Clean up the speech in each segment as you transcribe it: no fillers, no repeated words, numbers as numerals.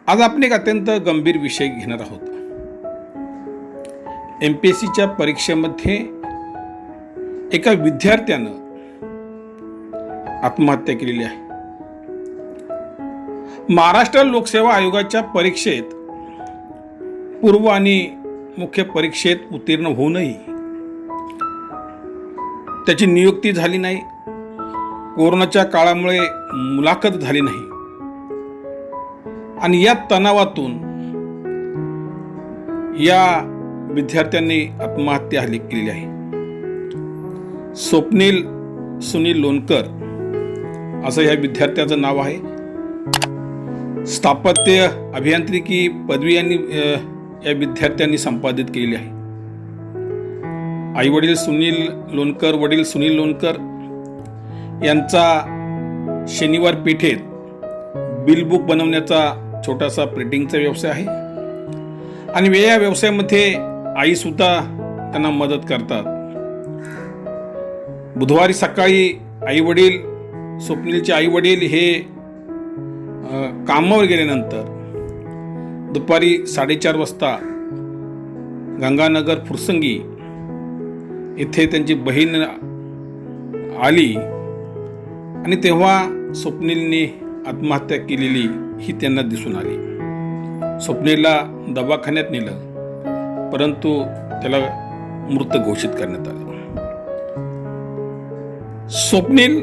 आज आपण एक अत्यंत गंभीर विषय घेणार आहोत. MPSCच्या परीक्षेमध्ये एका विद्यार्थ्यानं आत्महत्या केलेली आहे. महाराष्ट्र लोकसेवा आयोगाच्या परीक्षेत पूर्व आणि मुख्य परीक्षेत उत्तीर्ण होऊनही त्याची नियुक्ती झाली नाही. कोरोनाच्या काळामुळे मुलाखत झाली नाही आणि या तणावातून या विद्यार्थ्यांनी आत्महत्या केलेली आहे. स्वप्नील सुनील लोणकर असं या विद्यार्थ्याचं नाव आहे. स्थापत्य अभियांत्रिकी पदवी यांनी या विद्यार्थ्यांनी संपादित केलेली आहे. आई वडील सुनील लोणकर, वडील सुनील लोणकर यांचा शनिवार पेठेत बिल बुक बनवण्याचा छोटासा प्रिंटिंगचा व्यवसाय आहे आणि या व्यवसायामध्ये आई सुद्धा त्यांना मदत करतात. बुधवारी सकाळी आई वडील, स्वप्नीलचे आई वडील हे कामावर गेल्यानंतर दुपारी 4:30 वाजता गंगानगर फुरसंगी इथे त्यांची बहीण आली आणि तेव्हा स्वप्नीलने आत्महत्या केलेली ही त्यांना दिसून आली. स्वप्नीलला दवाखान्यात नेलं परंतु त्याला मृत घोषित करण्यात आलं. स्वप्नील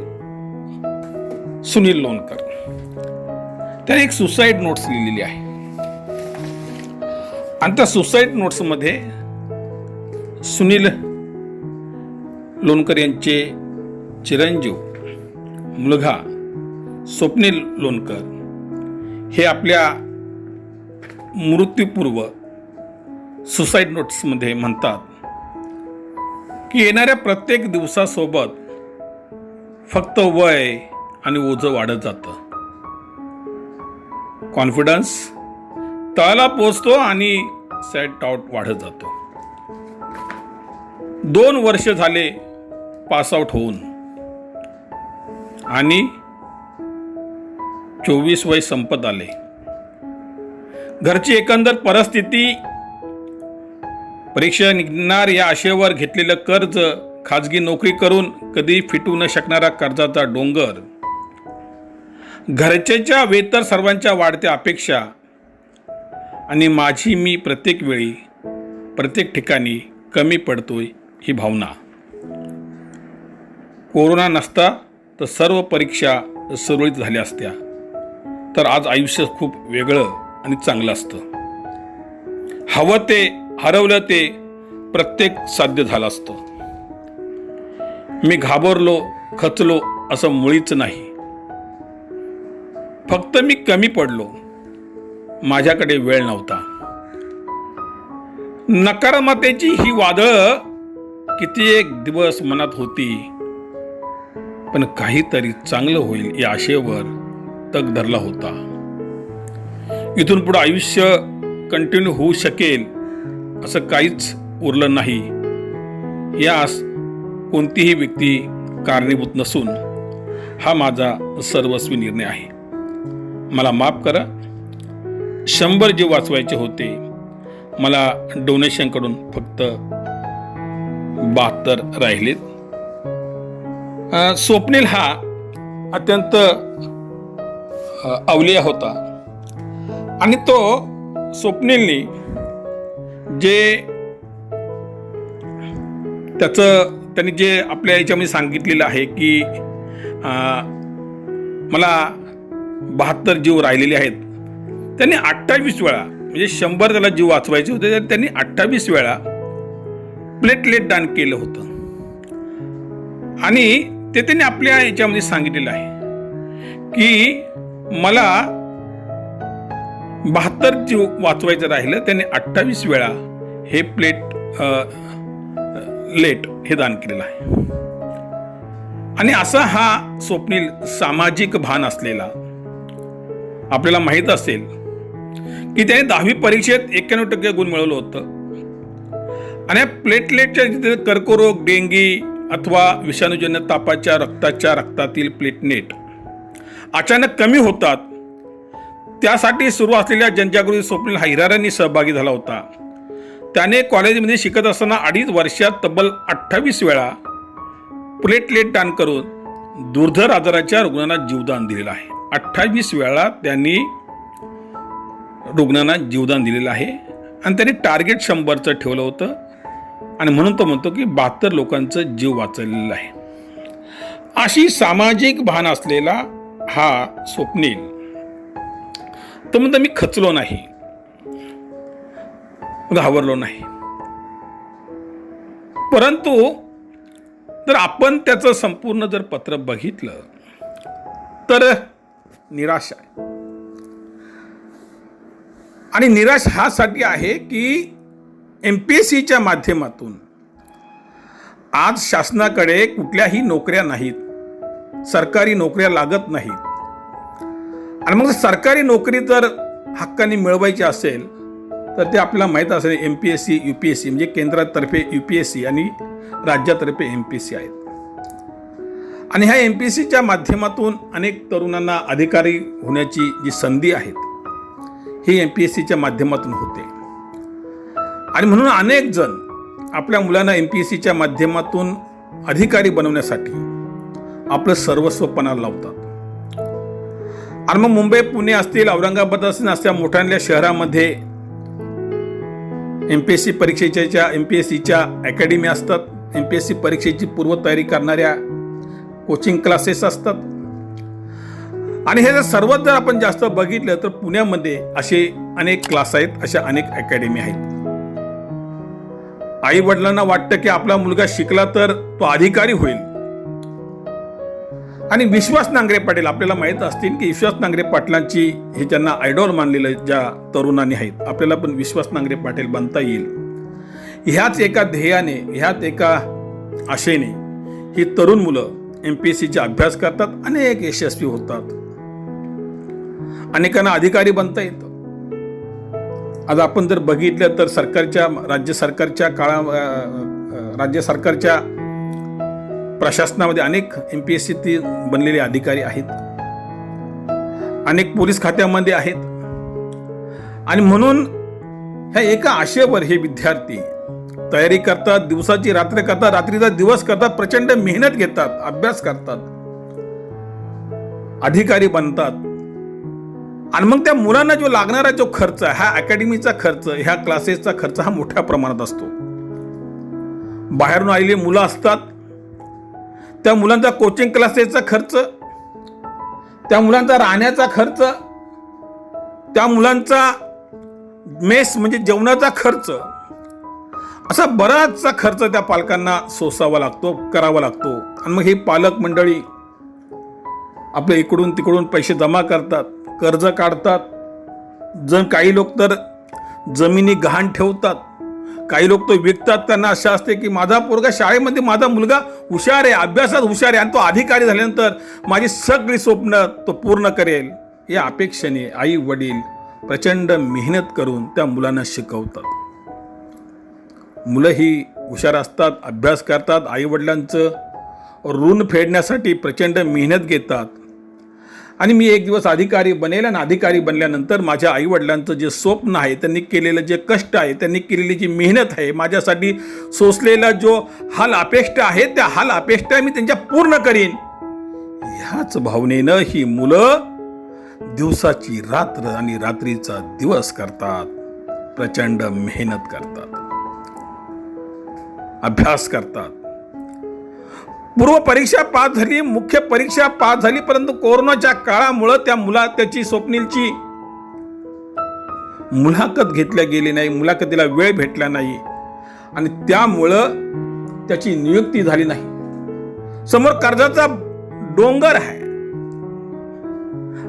सुनील लोणकर त्याने एक सुसाईड नोट्स लिहिलेली आहे आणि त्या सुसाईड नोट्समध्ये सुनील लोणकर यांचे चिरंजीव मुलगा स्वप्नील लोणकर हे आपल्या मृत्यूपूर्व सुसाईड नोट्समध्ये म्हणतात की येणाऱ्या प्रत्येक दिवसासोबत फक्त वय आणि ओझं वाढत जातं. कॉन्फिडन्स तळाला पोचतो आणि सेल्फ डाऊट वाढत जातो. 2 वर्ष झाले पास आउट होऊन आणि 24 वय संपत आले. घरची एकंदर परिस्थिती, परीक्षा निघणार या आशेवर घेतलेलं कर्ज, खाजगी नोकरी करून कधी फिटू न शकणारा कर्जाचा डोंगर, घरच्याच्या वेतर सर्वांच्या वाढत्या अपेक्षा आणि माझी मी प्रत्येक वेळी प्रत्येक ठिकाणी कमी पडतोय ही भावना. कोरोना नसता तर सर्व परीक्षा सुरळीत झाल्या असत्या तर आज आयुष्य खूप वेगळं आणि चांगलं असतं. हवं ते, हरवलं ते प्रत्येक साध्य झालं असतं. मी घाबरलो, खचलो असं मुळीच नाही. फक्त मी कमी पडलो, माझ्याकडे वेळ नव्हता. नकारमातेची ही वादळ किती एक दिवस मनात होती, पण काहीतरी चांगलं होईल या आशेवर तग धरला होता. इथून पुढे आयुष्य कंटिन्यू होऊ शकेल असं काहीच उरलं नाही यास कोणतीही व्यक्ती कारणीभूत नसून हा माझा सर्वस्वी निर्णय आहे. मला माफ करा. 100 जीव वाचवायचे होते. मला डोनेशनकडून फक्त 72 राहिलेत. स्वप्नील हा अत्यंत अवलिया होता आणि तो स्वप्नीलने जे त्यांनी जे आपल्या याच्यामध्ये सांगितलेलं आहे की मला 72 जीव राहिलेले आहेत, त्यांनी 28 वेळा, म्हणजे 100 त्याला जीव वाचवायचे होते तर त्यांनी 28 वेळा प्लेटलेट दान केलं होतं आणि ते त्यांनी आपल्या याच्यामध्ये सांगितलेलं आहे की मला 72 जीव वाचवायचं राहिलं, त्यांनी 28 वेळा हे लेट हे दान केलेलं आहे. आणि असा हा स्वप्नील सामाजिक भान असलेला, आपल्याला माहित असेल की त्याने 10वी परीक्षेत 91% गुण मिळवलं होतं आणि प्लेटलेटच्या कर्करोग, डेंगी अथवा विषाणूजन्य तापाच्या रक्तातील प्लेटलेट अचानक कमी होतात त्यासाठी सुरू असलेल्या जनजागृती स्वप्नील हा हिराऱ्यांनी सहभागी झाला होता. त्याने कॉलेजमध्ये शिकत असताना 2.5 वर्षात तब्बल 28 वेळा प्लेटलेट दान करून दुर्धर आजाराच्या रुग्णांना जीवदान दिलेलं आहे. 28 वेळा त्यांनी रुग्णांना जीवदान दिलेलं आहे आणि त्यांनी टार्गेट 100चं ठेवलं होतं आणि म्हणून तो म्हणतो की 72 लोकांचं जीव वाचवलेलं आहे. अशी सामाजिक भान असलेला हा स्वप्नील तो म्हणतो मी खचलो नाही, घाबरलो नाही. परंतु जर आपण त्याचं संपूर्ण जर पत्र बघितलं तर निराश आहे. आणि निराश ह्यासाठी आहे की MPSCच्या माध्यमातून आज शासनाकडे कुठल्याही नोकऱ्या नाहीत, सरकारी नोकऱ्या लागत नाहीत. आणि मग सरकारी नोकरी जर हक्काने मिळवायची असेल तर ते आपल्याला माहीत असेल MPSC UPSC म्हणजे केंद्रातर्फे UPSC आणि राज्यातर्फे MPSC आहेत. आणि ह्या MPSCच्या माध्यमातून अनेक तरुणांना अधिकारी होण्याची जी संधी आहेत ही MPSCच्या माध्यमातून होते. आणि म्हणून अनेक जण आपल्या मुलांना MPSCच्या माध्यमातून अधिकारी बनवण्यासाठी आपलं सर्वस्व पणाला लावतात. आणि मग मुंबई पुणे असतील औरंगाबाद असतील अशा मोठ्या शहरामध्ये MPSCच्या अकॅडमी असतात. MPSC परीक्षेची पूर्वतयारी करणाऱ्या कोचिंग क्लासेस असतात. आणि हे जर सर्वात जर आपण जास्त बघितलं तर पुण्यामध्ये असे अनेक क्लास आहेत, अशा अनेक अकॅडमी आहेत. आई वडिलांना वाटतं की आपला मुलगा शिकला तर तो अधिकारी होईल. आणि विश्वास नांगरे पाटील आपल्याला माहीत असतील की विश्वास नांगरे पाटलांची हे ज्यांना आयडॉल मानलेलं ज्या तरुणांनी आहेत, आपल्याला पण विश्वास नांगरे पाटील बनता येईल ह्याच एका ध्येयाने, ह्याच एका आशेने ही तरुण मुलं MPSCचा अभ्यास करतात, अनेक यशस्वी होतात, अनेकांना अधिकारी बनता येतं. आज आपण जर बघितलं तर राज्य सरकारच्या प्रशासनामध्ये अनेक MPSC बनलेले अधिकारी आहेत, अनेक पोलीस खात्यामध्ये आहेत. आणि म्हणून ह्या एका आशेवर हे विद्यार्थी तयारी करतात, दिवसाची रात्र करतात, रात्रीचा दिवस करतात, प्रचंड मेहनत घेतात, अभ्यास करतात, अधिकारी बनतात. आणि मग त्या मुलांना जो लागणारा जो खर्च, हा अकॅडमीचा खर्च, ह्या क्लासेसचा खर्च हा मोठ्या प्रमाणात असतो. बाहेरून आलेली मुलं असतात, त्या मुलांचा कोचिंग क्लासेसचा खर्च, त्या मुलांचा राहण्याचा खर्च, त्या मुलांचा मेस म्हणजे जेवणाचा खर्च, असा बराचसा खर्च त्या पालकांना सोसावा लागतो, करावा लागतो. आणि मग हे पालक मंडळी आपले इकडून तिकडून पैसे जमा करतात, कर्ज काढतात. काही लोक तर जमिनी गहाण ठेवतात, काही लोक तो विकतात. त्यांना अशा असते की माझा पोरगा शाळेमध्ये, माझा मुलगा हुशार आहे, अभ्यासात हुशार आहे आणि तो अधिकारी झाल्यानंतर माझी सगळी स्वप्न तो पूर्ण करेल या अपेक्षेने आई वडील प्रचंड मेहनत करून त्या मुलांना शिकवतात. मुलं ही हुशार असतात, अभ्यास करतात, आई वडिलांचं ऋण फेडण्यासाठी प्रचंड मेहनत घेतात. आणि मी एक दिवस अधिकारी बनेल आणि अधिकारी बनल्यानंतर माझ्या आईवडिलांचं जे स्वप्न आहे, त्यांनी केलेलं जे कष्ट आहे, त्यांनी केलेली जी मेहनत आहे, माझ्यासाठी सोसलेला जो हाल अपेक्षा आहे, त्या हाल अपेक्षा मी त्यांच्या पूर्ण करीन ह्याच भावनेनं ही मुलं दिवसाची रात्र आणि रात्रीचा दिवस करतात, प्रचंड मेहनत करतात, अभ्यास करतात. पूर्व परीक्षा पास झाली, मुख्य परीक्षा पास झाली, परंतु कोरोनाच्या काळामुळे त्याची स्वप्नीलची मुलाखत घेतल्या गेली नाही, मुलाखतीला वेळ भेटला नाही आणि त्यामुळं त्याची नियुक्ती झाली नाही. समोर कर्जाचा डोंगर आहे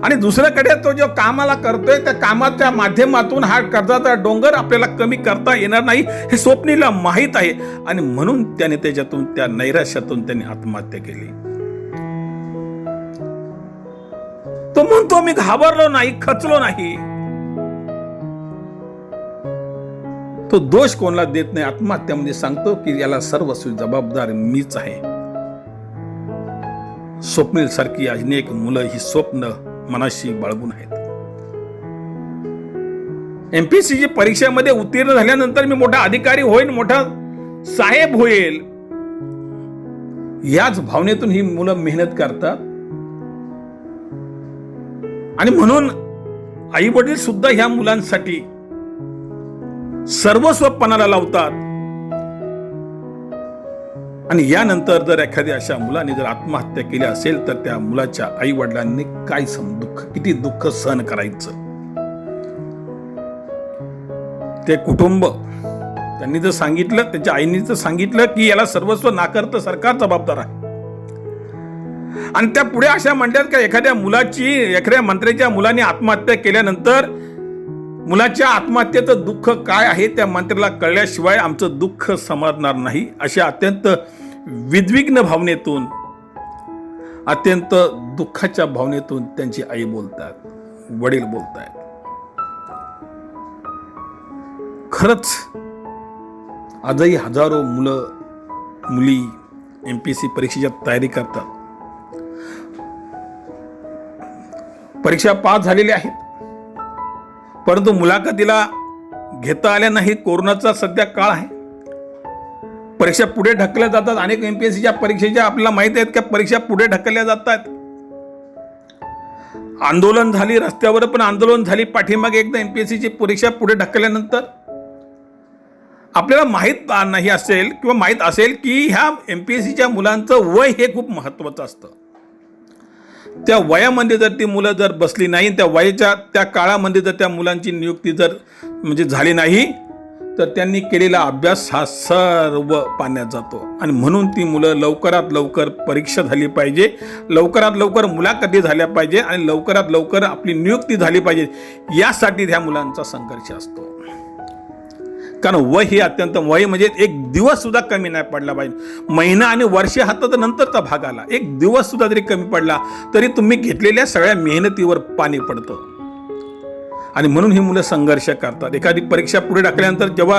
आणि दुसऱ्याकडे तो जो कामाला करतोय त्या कामाच्या माध्यमातून हा कर्जाचा डोंगर आपल्याला कमी करता येणार नाही हे स्वप्नीला माहीत आहे. आणि म्हणून त्याने त्याच्यातून, त्या नैराश्यातून त्याने आत्महत्या केली. तो म्हणतो मी घाबरलो नाही, खचलो नाही. तो दोष कोणाला देत नाही, आत्महत्यामध्ये सांगतो की याला सर्वस्वी जबाबदार मीच आहे. स्वप्नील सारखी अनेक मुलं ही स्वप्न मनाशी बाळगून आहेत. MPSCची परीक्षेमध्ये उत्तीर्ण झाल्यानंतर मी मोठा अधिकारी होईल, मोठा साहेब होईल, याच भावनेतून ही मुलं मेहनत करतात. आणि म्हणून आई वडील सुद्धा ह्या मुलांसाठी सर्वस्व पणाला लावतात. आणि यानंतर जर एखाद्या अशा मुलाने जर आत्महत्या केली असेल तर त्या मुलाच्या आई वडिलांनी काय किती दुःख सहन करायचं. ते कुटुंब त्यांनी जर सांगितलं, त्याच्या आईने जर सांगितलं की याला सर्वस्व नाकारतं सरकार जबाबदार आहे, आणि त्या पुढे अशा म्हणतात की एखाद्या मंत्र्याच्या मुलाने आत्महत्या केल्यानंतर मुलाच्या आत्महत्येचं दुःख काय आहे त्या मंत्र्याला कळल्याशिवाय आमचं दुःख समजणार नाही, अशा अत्यंत विद्विग्न भावनेतून, अत्यंत दुःखाच्या भावनेतून त्यांची आई बोलतात, वडील बोलतात. खरंच आजही हजारो मुली MPSC परीक्षेच्या तयारी करतात. परीक्षा पास झालेल्या आहेत, परंतु मुलाखतीला घेता आल्या नाही. कोरोनाचा सध्या काळ आहे, परीक्षा पुढे ढकलल्या जातात. अनेक MPSCच्या परीक्षेच्या आपल्याला माहिती आहेत की परीक्षा पुढे ढकलल्या जातात. आंदोलन झाली, रस्त्यावर पण आंदोलन झाली पाठीमागे एकदा MPSCची परीक्षा पुढे ढकलल्यानंतर. आपल्याला माहीत नाही असेल किंवा माहीत असेल की ह्या MPSCच्या मुलांचं वय हे खूप महत्त्वाचं असतं. त्या वयामध्ये जर ती मुलं जर बसली नाही, त्या वयाच्या त्या काळामध्ये जर त्या मुलांची नियुक्ती जर झाली नाही तर त्यांनी केलेला अभ्यास हा सर्व पाण्यात जातो. आणि म्हणून ती मुलं लवकरात लवकर परीक्षा झाली पाहिजे, लवकरात लवकर मुलाखती झाल्या पाहिजे आणि लवकरात लवकर आपली नियुक्ती झाली पाहिजे, यासाठी ह्या मुलांचा संघर्ष असतो. कारण वय हे अत्यंत, वय म्हणजे एक दिवस सुद्धा कमी नाही पडला पाहिजे. महिना आणि वर्ष हा तर नंतरचा भाग आला, एक दिवस सुद्धा जरी कमी पडला तरी तुम्ही घेतलेल्या सगळ्या मेहनतीवर पाणी पडतं. आणि म्हणून ही मुलं संघर्ष करतात. एखादी परीक्षा पुढे ढकलल्यानंतर जेव्हा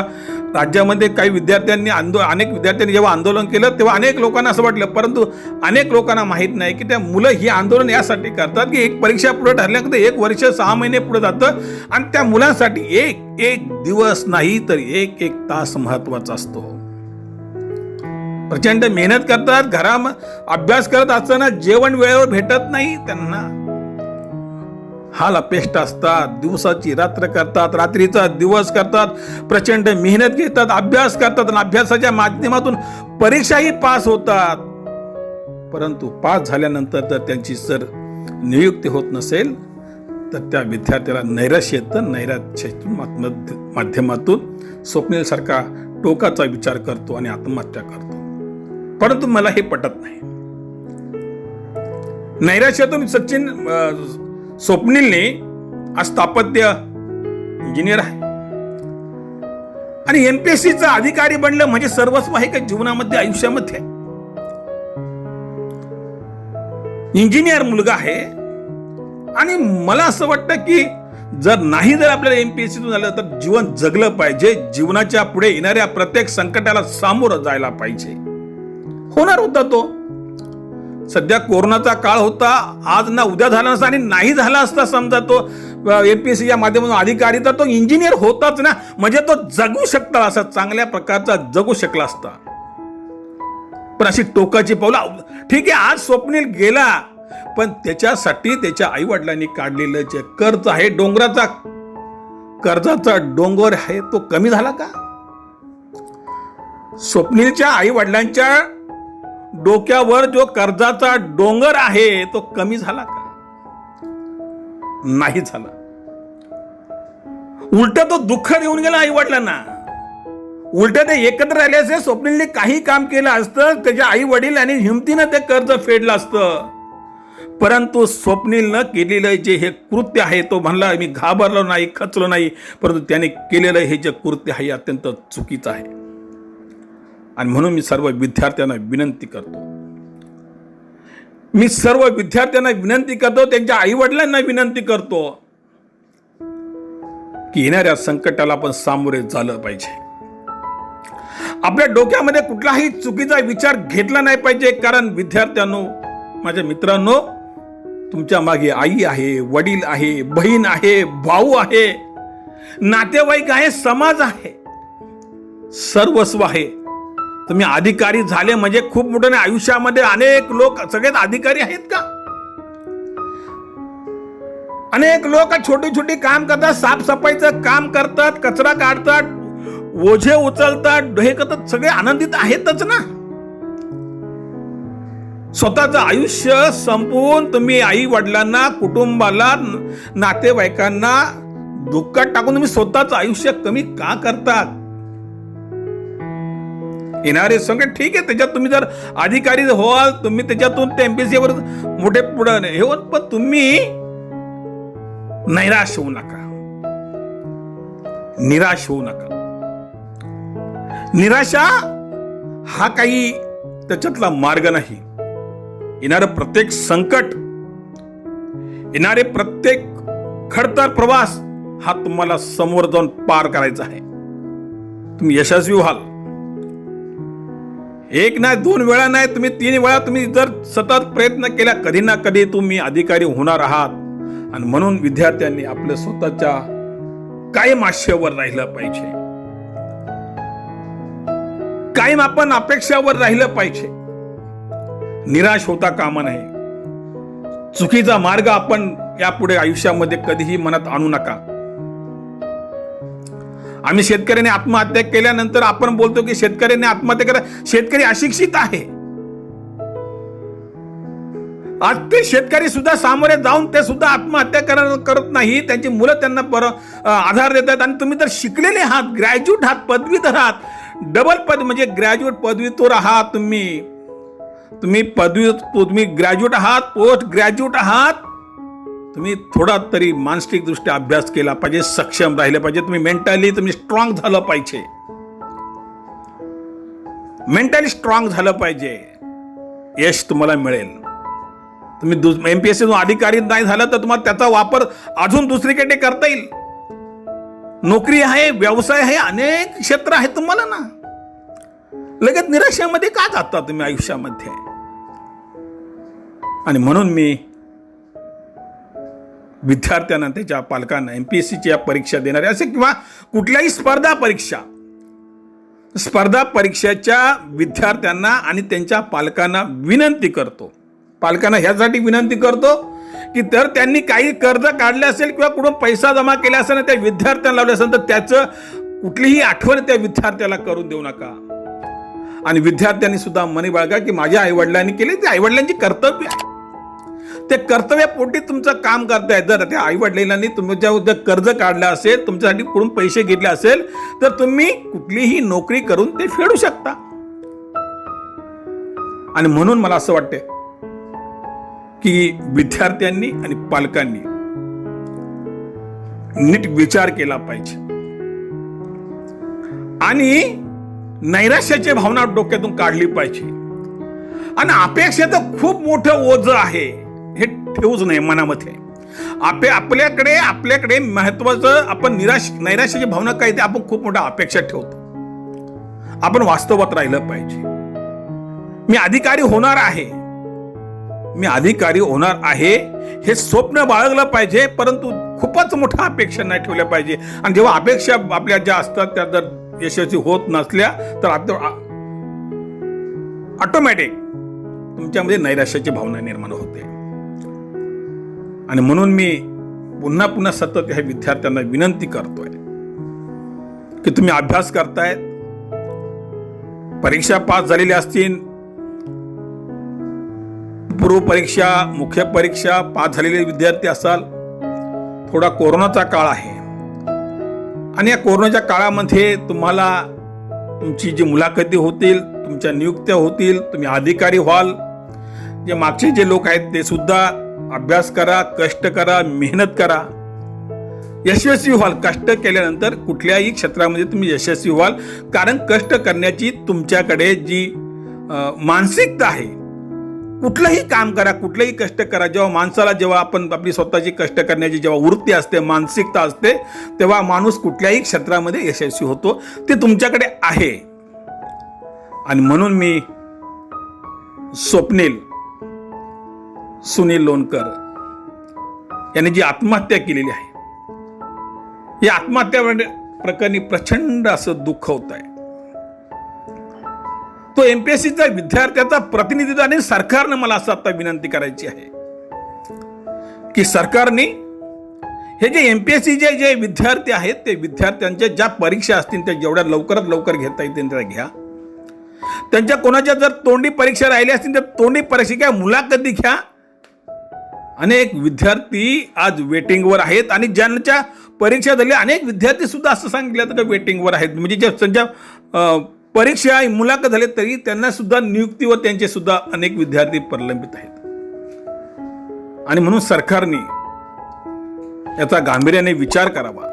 राज्यामध्ये काही विद्यार्थ्यांनी अनेक विद्यार्थ्यांनी जेव्हा आंदोलन केलं तेव्हा अनेक लोकांना असं वाटलं, परंतु अनेक लोकांना माहीत नाही की त्या मुलं ही आंदोलन यासाठी करतात की एक परीक्षा पुढे ठरल्यानंतर 1 वर्ष 6 महिने पुढे जातं आणि त्या मुलांसाठी एक दिवस नाही तर एक तास महत्वाचा असतो. प्रचंड मेहनत करतात, घरामध्ये अभ्यास करत असताना जेवण वेळेवर भेटत नाही त्यांना, हाल अपेष्ट असतात, दिवसाची रात्र करतात, रात्रीचा दिवस करतात, प्रचंड मेहनत घेतात, अभ्यास करतात आणि अभ्यासाच्या माध्यमातून परीक्षाही पास होतात. परंतु पास झाल्यानंतर जर त्यांची जर नियुक्ती होत नसेल तर त्या विद्यार्थ्याला नैराश्य येतं. नैराश्याच्या माध्यमातून स्वप्नील सारखा टोकाचा विचार करतो आणि आत्महत्या करतो. परंतु मला हे पटत नाही. नैराश्यातून स्वप्नीलने आज स्थापत्य इंजिनियर आहे आणि MPSCचा अधिकारी बनलं म्हणजे सर्वस्व आहे का जीवनामध्ये, आयुष्यामध्ये. इंजिनियर मुलगा आहे आणि मला असं वाटतं की जर आपल्याला MPSCतून झालं तर जीवन जगलं पाहिजे, जीवनाच्या पुढे येणाऱ्या प्रत्येक संकटाला सामोरं जायला पाहिजे. होणार होता तो. सध्या कोरोनाचा काळ होता, आज ना उद्या झाला नसता आणि नाही झाला असता समजा तो MPSCच्या माध्यमातून अधिकारी तर तो इंजिनियर होताच ना, म्हणजे तो जगू शकता, असा चांगल्या प्रकारचा जगू शकला असता. पण अशी टोकाची पावलं, ठीक आहे आज स्वप्नील गेला, पण त्याच्यासाठी त्याच्या आई वडिलांनी काढलेलं जे कर्ज आहे, कर्जाचा डोंगर आहे, तो कमी झाला का? स्वप्नीलच्या आई वडिलांच्या डोक्यावर जो कर्जाचा डोंगर आहे तो कमी झाला का? नाही झाला. उलट तो दुःख देऊन गेला आई वडिलांना. उलट ते एकत्र राहिले असते, स्वप्नीलने काही काम केलं असतं, त्याच्या आई वडील आणि हिमतीनं ते कर्ज फेडलं असतं. परंतु स्वप्नीलनं केलेलं जे हे कृत्य आहे, तो म्हणला मी घाबरलो नाही, खचलो नाही, परंतु त्याने केलेलं हे जे कृत्य आहे अत्यंत चुकीचं आहे. आणि म्हणून मी सर्व विद्यार्थ्यांना विनंती करतो, त्यांच्या आई वडिलांना विनंती करतो की येणाऱ्या संकटाला आपण सामोरे झालं पाहिजे. आपल्या डोक्यामध्ये कुठलाही चुकीचा विचार घेतला नाही पाहिजे. कारण विद्यार्थ्यांनो, माझ्या मित्रांनो, तुमच्या मागे आई आहे, वडील आहे, बहीण आहे, भाऊ आहे. नातेवाईक आहे, समाज आहे, सर्वस्व आहे. तुम्ही अधिकारी झाले म्हणजे खूप मोठं आयुष्यामध्ये अनेक लोक सगळेच अधिकारी आहेत का? अनेक लोक छोटी छोटी काम करतात, साफसफाईचं काम करतात, कचरा काढतात, ओझे उचलतात, हे करतात, सगळे आनंदित आहेतच ना. स्वतःचं आयुष्य संपवून तुम्ही आई वडिलांना, कुटुंबाला, नातेवाईकांना दुःखात टाकून तुम्ही स्वतःचं आयुष्य कमी का करतात? येणारे संकट ठीक आहे, त्याच्यात तुम्ही जर अधिकारी व्हाल, तुम्ही त्याच्यातून ते एमपीएससी वर मोठे पुढे हे होत, पण तुम्ही नैराश होऊ नका, निराश होऊ नका. निराशा हा काही त्याच्यातला मार्ग नाही. येणारं प्रत्येक संकट, येणारे प्रत्येक खडतर प्रवास हा तुम्हाला समोर जाऊन पार करायचा आहे. तुम्ही यशस्वी व्हाल. एक नाही, 2 वेळा नाही, तुम्ही 3 वेळा तुम्ही जर सतत प्रयत्न केला, कधी ना कधी तुम्ही अधिकारी होणार आहात. आणि म्हणून विद्यार्थ्यांनी आपल्या स्वतःच्या कायम आशेवर राहिलं पाहिजे, कायम आपण अपेक्षावर राहिलं पाहिजे. निराश होता कामा नये. चुकीचा मार्ग आपण यापुढे आयुष्यामध्ये कधीही मनात आणू नका. आम्ही शेतकऱ्याने आत्महत्या केल्यानंतर आपण बोलतो की शेतकऱ्याने आत्महत्या करा, शेतकरी अशिक्षित आहे. आज ते शेतकरी सुद्धा सामोरे जाऊन ते सुद्धा आत्महत्या करत नाही. त्यांची मुलं त्यांना आधार देतात. आणि तुम्ही तर शिकलेले आहात, ग्रॅज्युएट आहात, पदवीधर आहात, डबल म्हणजे ग्रॅज्युएट पदवीधर आहात, तुम्ही ग्रॅज्युएट आहात, पोस्ट ग्रॅज्युएट आहात. तुम्ही थोडा तरी मानसिक दृष्ट्या अभ्यास केला पाहिजे, सक्षम राहिले पाहिजे. तुम्ही मेंटली तुम्ही स्ट्रॉंग झालं पाहिजे, मेंटली स्ट्रॉंग झालं पाहिजे. यश तुम्हाला मिळेल. तुम्ही एमपीएससी अधिकारी नाही झालं तर तुम्हाला त्याचा वापर अजून दुसरीकडे करता येईल. नोकरी आहे, व्यवसाय आहे, अनेक क्षेत्र आहेत तुम्हाला ना. लगेच निराशेमध्ये का जाता तुम्ही आयुष्यामध्ये? आणि म्हणून मी विद्यार्थ्यांना, त्याच्या पालकांना, एमपीएससीच्या परीक्षा देणारे असे किंवा कुठल्याही स्पर्धा परीक्षेच्या विद्यार्थ्यांना आणि त्यांच्या पालकांना विनंती करतो, पालकांना ह्यासाठी विनंती करतो की तर त्यांनी काही कर्ज काढले असेल किंवा कुठून पैसा जमा केला असेल त्या विद्यार्थ्यांना लावले असेल तर त्याचं कुठलीही आठवण त्या विद्यार्थ्याला करून देऊ नका. आणि विद्यार्थ्यांनी सुद्धा मनी बाळगा की माझ्या आईवडिलांनी केले, ते आईवडिलांची कर्तव्य आहे. ते कर्तव्यापोटी तुमचं काम करताय. जर त्या आईवडिलांनी तुमच्या कर्ज काढलं असेल, तुमच्यासाठी कुठून पैसे घेतले असेल तर तुम्ही कुठलीही नोकरी करून ते फेडू शकता. आणि म्हणून मला असं वाटतं की विद्यार्थ्यांनी आणि पालकांनी नीट विचार केला पाहिजे आणि नैराश्याची भावना डोक्यातून काढली पाहिजे. आणि अपेक्षा तर खूप मोठं ओझं आहे, हे ठेवूच नाही मनामध्ये. आपल्याकडे महत्वाचं, आपण नैराश्याची भावना काय ते आपण खूप मोठ्या अपेक्षा ठेवतो. आपण वास्तवात राहिलं पाहिजे. मी अधिकारी होणार आहे हे स्वप्न बाळगलं पाहिजे, परंतु खूपच मोठ्या अपेक्षा नाही ठेवल्या पाहिजे. आणि जेव्हा अपेक्षा आपल्या ज्या असतात त्या जर यशस्वी होत नसल्या तर ऑटोमॅटिक तुमच्यामध्ये नैराश्याची भावना निर्माण होते. आणि म्हणून मी पुन्हा पुन्हा सतत ह्या विद्यार्थ्यांना विनंती करतोय की तुम्ही अभ्यास करतायत, परीक्षा पास झालेल्या असतील, पूर्व परीक्षा, मुख्य परीक्षा पास झालेले विद्यार्थी असाल, थोडा कोरोनाचा काळ आहे आणि या कोरोनाच्या काळामध्ये तुम्हाला तुमची जी मुलाखती होतील, तुमच्या नियुक्त्या होतील, तुम्ही अधिकारी व्हाल. जे मागचे जे लोक आहेत ते सुद्धा अभ्यास करा, कष्ट करा, मेहनत करा, यशस्वी व्हाल. कष्ट केल्यानंतर कुठल्याही क्षेत्रामध्ये तुम्ही यशस्वी व्हाल. कारण कष्ट करण्याची तुमच्याकडे जी मानसिकता आहे, कुठलंही काम करा, कुठलंही कष्ट करा. जेव्हा आपण आपली स्वतःची कष्ट करण्याची जेव्हा वृत्ती असते, मानसिकता असते, तेव्हा माणूस कुठल्याही क्षेत्रामध्ये यशस्वी होतो. ते तुमच्याकडे आहे. आणि म्हणून मी सुनील लोणकर यांनी जी आत्महत्या केलेली आहे या आत्महत्या प्रकरणी प्रचंड असं दुःख होत आहे. तो एमपीएससीचा विद्यार्थ्याचा प्रतिनिधी आणि सरकारनं मला असं आता विनंती करायची आहे की सरकारने हे जे एमपीएससीचे जे विद्यार्थी आहेत ते विद्यार्थ्यांच्या ज्या परीक्षा असतील त्या जेवढ्या लवकरात लवकर घेता येतील त्या घ्या. त्यांच्या कोणाच्या जर तोंडी परीक्षा राहिल्या असतील तर तोंडी परीक्षा मुलाखती घ्या. अनेक विद्यार्थी आज वेटिंगवर आहेत आणि ज्यांच्या परीक्षा झाल्या अनेक विद्यार्थी सुद्धा असं सांगितलं तर वेटिंगवर आहेत. म्हणजे जे त्यांच्या परीक्षा मुलाखत झाले तरी त्यांना सुद्धा नियुक्तीवर त्यांचे सुद्धा अनेक विद्यार्थी प्रलंबित आहेत. आणि म्हणून सरकारने याचा गांभीर्याने विचार करावा.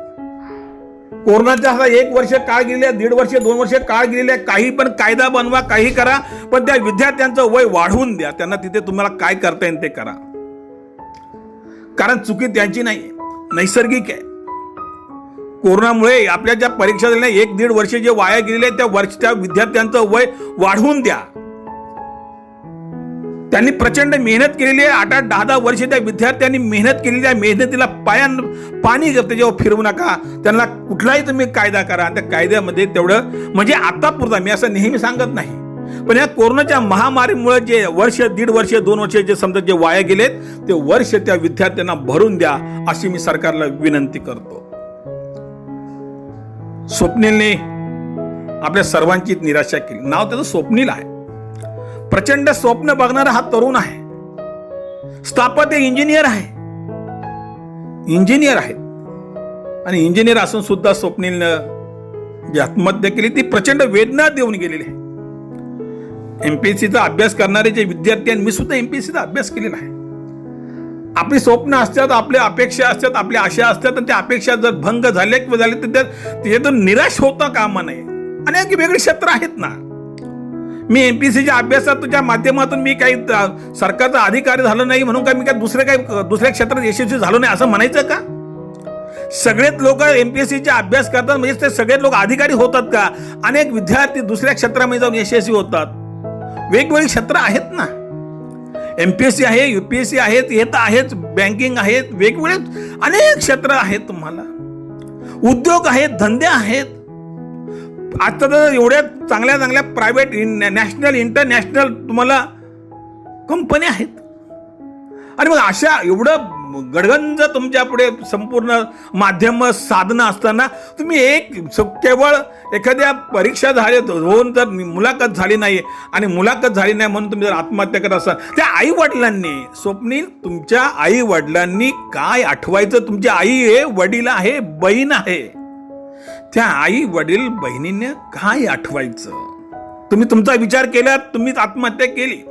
कोरोनाचा हा 1 वर्ष काळ गेलेला, 1.5 वर्ष 2 वर्ष काळ गेलेला, काही पण कायदा बनवा, काही करा, पण त्या विद्यार्थ्यांचं वय वाढवून द्या. त्यांना तिथे तुम्हाला काय करता येईल ते करा. कारण चुकी त्यांची नाही, नैसर्गिक आहे. कोरोनामुळे आपल्या ज्या परीक्षा झाल्या 1-1.5 वर्ष जे वाया गेलेले त्या विद्यार्थ्यांचं वय वाढवून द्या. त्यांनी प्रचंड मेहनत केलेली आहे. 8-8, 10-10 वर्ष त्या विद्यार्थ्यांनी मेहनत केलेली आहे. मेहनतीला पाणी त्याच्यावर फिरवू नका. त्यांना कुठलाही तुम्ही कायदा करा. त्या कायद्यामध्ये तेवढं म्हणजे आता पुरता, मी असं नेहमी सांगत नाही, पण या कोरोनाच्या महामारीमुळे जे वर्ष 1.5 वर्ष 2 वर्ष जे समजा जे वाया गेलेत ते वर्ष त्या विद्यार्थ्यांना भरून द्या अशी मी सरकारला विनंती करतो. स्वप्नीलने आपल्या सर्वांची निराशा केली. नाव त्याचं स्वप्नील आहे. प्रचंड स्वप्न बघणारा हा तरुण आहे. स्थापत्य इंजिनियर आहे. आणि इंजिनियर असून सुद्धा स्वप्नीलनं जी आत्महत्या केली ती प्रचंड वेदना देऊन गेलेली आहे. एमपीएससीचा अभ्यास करणारे जे विद्यार्थी आहेत, मी सुद्धा एमपीएससीचा अभ्यास केलेला आहे. आपली स्वप्न असतात, आपल्या अपेक्षा असतात, आपल्या आशा असतात, आणि त्या अपेक्षा जर भंग झाल्या किंवा झाले तर त्याच्यातून निराश होता कामा नये. अनेक वेगळी क्षेत्र आहेत ना. मी एमपीएससीच्या अभ्यासाच्या माध्यमातून मी काही सरकारचा अधिकारी झालो नाही म्हणून काय मी काय दुसऱ्या क्षेत्रात यशस्वी झालो नाही असं म्हणायचं का? सगळेच लोक एमपीएससीचा अभ्यास करतात म्हणजे ते सगळे लोक अधिकारी होतात का? अनेक विद्यार्थी दुसऱ्या क्षेत्रामध्ये जाऊन यशस्वी होतात. वेगवेगळी क्षेत्र आहेत ना. एमपीएससी आहे, यूपीएससी आहेत, येत आहेत, बँकिंग आहेत, वेगवेगळे अनेक क्षेत्र आहेत. तुम्हाला उद्योग आहेत, धंदे आहेत. आता तर एवढ्या चांगल्या चांगल्या प्रायव्हेट, नॅशनल, इंटरनॅशनल तुम्हाला कंपन्या आहेत. आणि मग अशा एवढं गडगंज तुमच्या पुढे संपूर्ण माध्यम साधनं असताना तुम्ही केवळ एखाद्या परीक्षा होऊन जर मुलाखत झाली नाही आणि मुलाखत झाली नाही म्हणून तुम्ही जर आत्महत्या करत असाल, त्या आई वडिलांनी, स्वप्नील, तुमच्या आई वडिलांनी काय आठवायचं? तुमची आई आहे, वडील आहे, बहीण आहे. त्या आई वडील बहिणीने काय आठवायचं? तुम्ही तुमचा विचार केला, तुम्हीच आत्महत्या केली,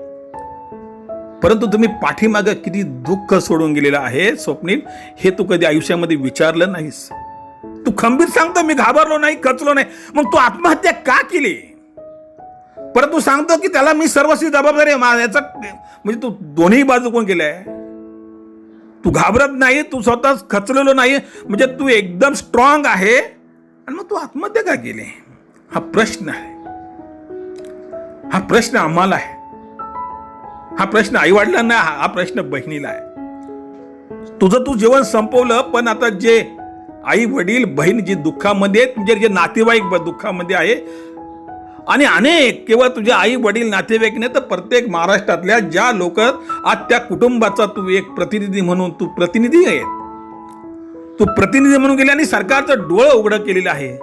परंतु तुम्ही पाठीमागं किती दुःख सोडून गेलेलं आहे स्वप्नील, हे तू कधी आयुष्यामध्ये विचारलं नाहीस. तू खंबीर सांगतो मी घाबरलो नाही, खचलो नाही, मग तू आत्महत्या का केली? परंतु सांगतो की त्याला मी सर्वस्वी जबाबदारी आहे. याचा म्हणजे तू दोन्ही बाजू कोण केलंय? तू घाबरत नाही, तू स्वतः खचलेलो नाही, म्हणजे तू एकदम स्ट्रॉंग आहे, आणि मग तू आत्महत्या का केली? हा प्रश्न आहे. हा प्रश्न आम्हाला आहे, हा प्रश्न आई वडिलांना, हा प्रश्न बहिणीला आहे. तुझं तू जीवन संपवलं, पण आता जे आई वडील बहीण जी दुःखामध्ये आहेत, म्हणजे जे नातेवाईक दुःखामध्ये आहे, आणि अनेक केवळ तुझे आई वडील नातेवाईक नाही तर प्रत्येक महाराष्ट्रातल्या ज्या लोक आज त्या कुटुंबाचा तू एक प्रतिनिधी म्हणून तू प्रतिनिधी आहे, तू प्रतिनिधी म्हणून गेले आणि सरकारचं डोळं उघडं केलेलं आहे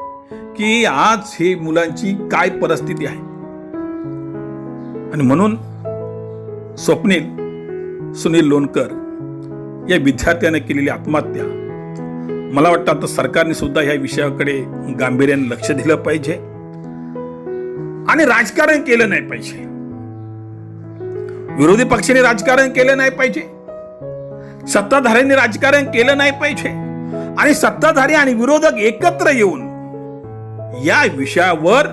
की आज हे मुलांची काय परिस्थिती आहे. आणि म्हणून स्वप्नील सुनील लोणकर या विद्यार्थ्याने केलेली आत्महत्या, मला वाटतं आता सरकारने सुद्धा ह्या विषयाकडे गांभीर्याने लक्ष दिलं पाहिजे आणि राजकारण केलं नाही पाहिजे. विरोधी पक्षाने राजकारण केलं नाही पाहिजे, सत्ताधाऱ्यांनी राजकारण केलं नाही पाहिजे, आणि सत्ताधारी आणि विरोधक एकत्र येऊन या विषयावर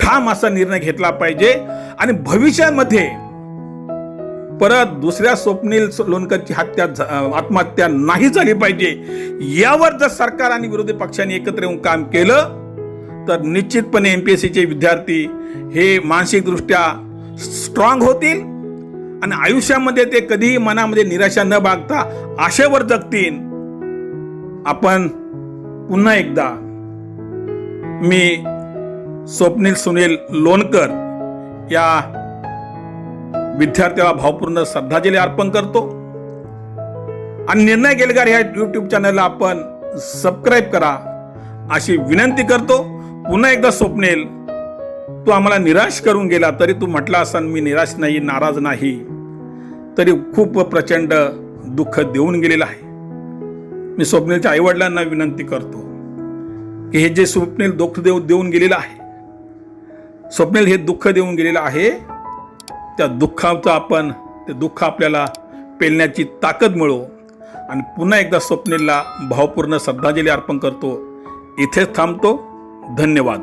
ठाम असा निर्णय घेतला पाहिजे. आणि भविष्यामध्ये परत दुसऱ्या स्वप्नील लोणकरची आत्महत्या नाही झाली पाहिजे. यावर जर सरकार आणि विरोधी पक्षांनी एकत्र येऊन काम केलं तर निश्चितपणे एमपीएससीचे विद्यार्थी हे मानसिकदृष्ट्या स्ट्रॉंग होतील आणि आयुष्यामध्ये ते कधीही मनामध्ये निराशा न बाळगता आशेवर जगतील. आपण पुन्हा एकदा मी स्वप्नील सुनील लोणकर या विद्यार्थ्याला भावपूर्ण श्रद्धांजली अर्पण करतो आणि निर्णय गेलगार ह्या यूट्यूब चॅनलला आपण सबस्क्राईब करा अशी विनंती करतो. पुन्हा एकदा स्वप्नील, तू आम्हाला निराश करून गेला, तरी तू म्हटला असन मी निराश नाही, नाराज नाही, तरी खूप प्रचंड दुःख देऊन गेलेलं आहे. मी स्वप्नीलच्या आईवडिलांना विनंती करतो की हे जे स्वप्नील दुःख देऊन गेलेलं आहे, स्वप्नील हे दुःख देऊन गेलेलं आहे, त्या दुःखाचं ते दुःख आपल्याला पेलण्याची ताकद मिळो. आणि पुन्हा एकदा स्वप्नीलला भावपूर्ण श्रद्धांजली अर्पण करतो. इथेच थांबतो. धन्यवाद.